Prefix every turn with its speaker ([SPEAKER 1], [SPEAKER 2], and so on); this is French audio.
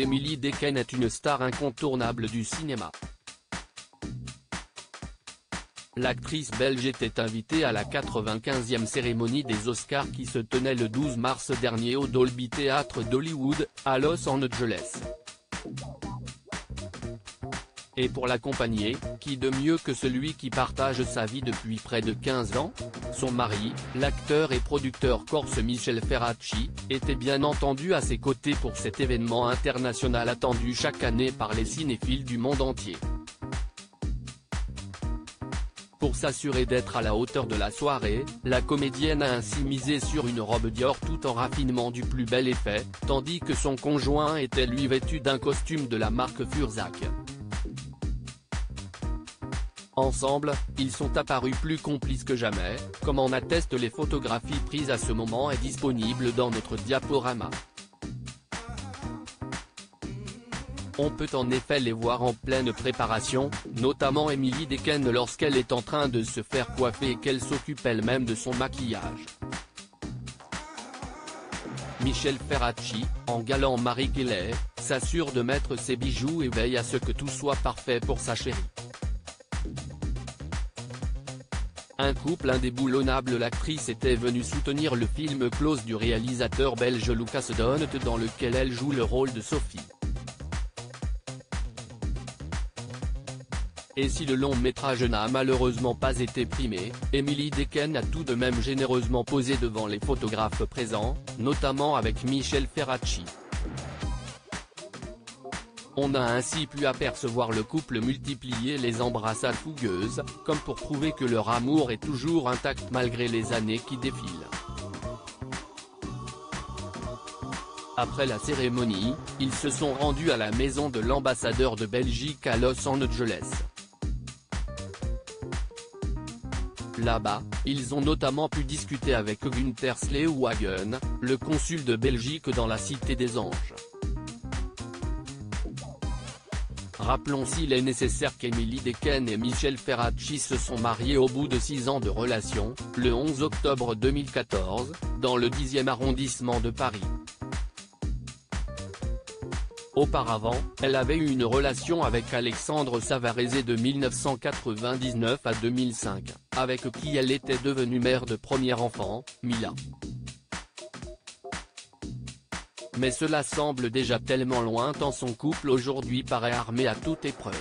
[SPEAKER 1] Emily Dequesne est une star incontournable du cinéma. L'actrice belge était invitée à la 95e cérémonie des Oscars qui se tenait le 12 mars dernier au Dolby Theatre d'Hollywood, à Los Angeles. Et pour l'accompagner, qui de mieux que celui qui partage sa vie depuis près de 15 ans? Son mari, l'acteur et producteur corse Michel Ferracci, était bien entendu à ses côtés pour cet événement international attendu chaque année par les cinéphiles du monde entier. Pour s'assurer d'être à la hauteur de la soirée, la comédienne a ainsi misé sur une robe Dior tout en raffinement du plus bel effet, tandis que son conjoint était lui vêtu d'un costume de la marque Fursac. Ensemble, ils sont apparus plus complices que jamais, comme en attestent les photographies prises à ce moment et disponibles dans notre diaporama. On peut en effet les voir en pleine préparation, notamment Emily Dequesne lorsqu'elle est en train de se faire coiffer et qu'elle s'occupe elle-même de son maquillage. Michel Ferracci, en galant mari qu'il est, s'assure de mettre ses bijoux et veille à ce que tout soit parfait pour sa chérie. Un couple indéboulonnable. L'actrice était venue soutenir le film Close du réalisateur belge Lucas Donat dans lequel elle joue le rôle de Sophie. Et si le long métrage n'a malheureusement pas été primé, Emily Dequesne a tout de même généreusement posé devant les photographes présents, notamment avec Michel Ferracci. On a ainsi pu apercevoir le couple multiplier les embrassades fougueuses, comme pour prouver que leur amour est toujours intact malgré les années qui défilent. Après la cérémonie, ils se sont rendus à la maison de l'ambassadeur de Belgique à Los Angeles. Là-bas, ils ont notamment pu discuter avec Günther Sleewagen, le consul de Belgique dans la Cité des Anges. Rappelons s'il est nécessaire qu'Emily Dequesne et Michel Ferracci se sont mariés au bout de 6 ans de relation, le 11 octobre 2014, dans le 10e arrondissement de Paris. Auparavant, elle avait eu une relation avec Alexandre Savarese de 1999 à 2005, avec qui elle était devenue mère de premier enfant, Mila. Mais cela semble déjà tellement loin tant son couple aujourd'hui paraît armé à toute épreuve.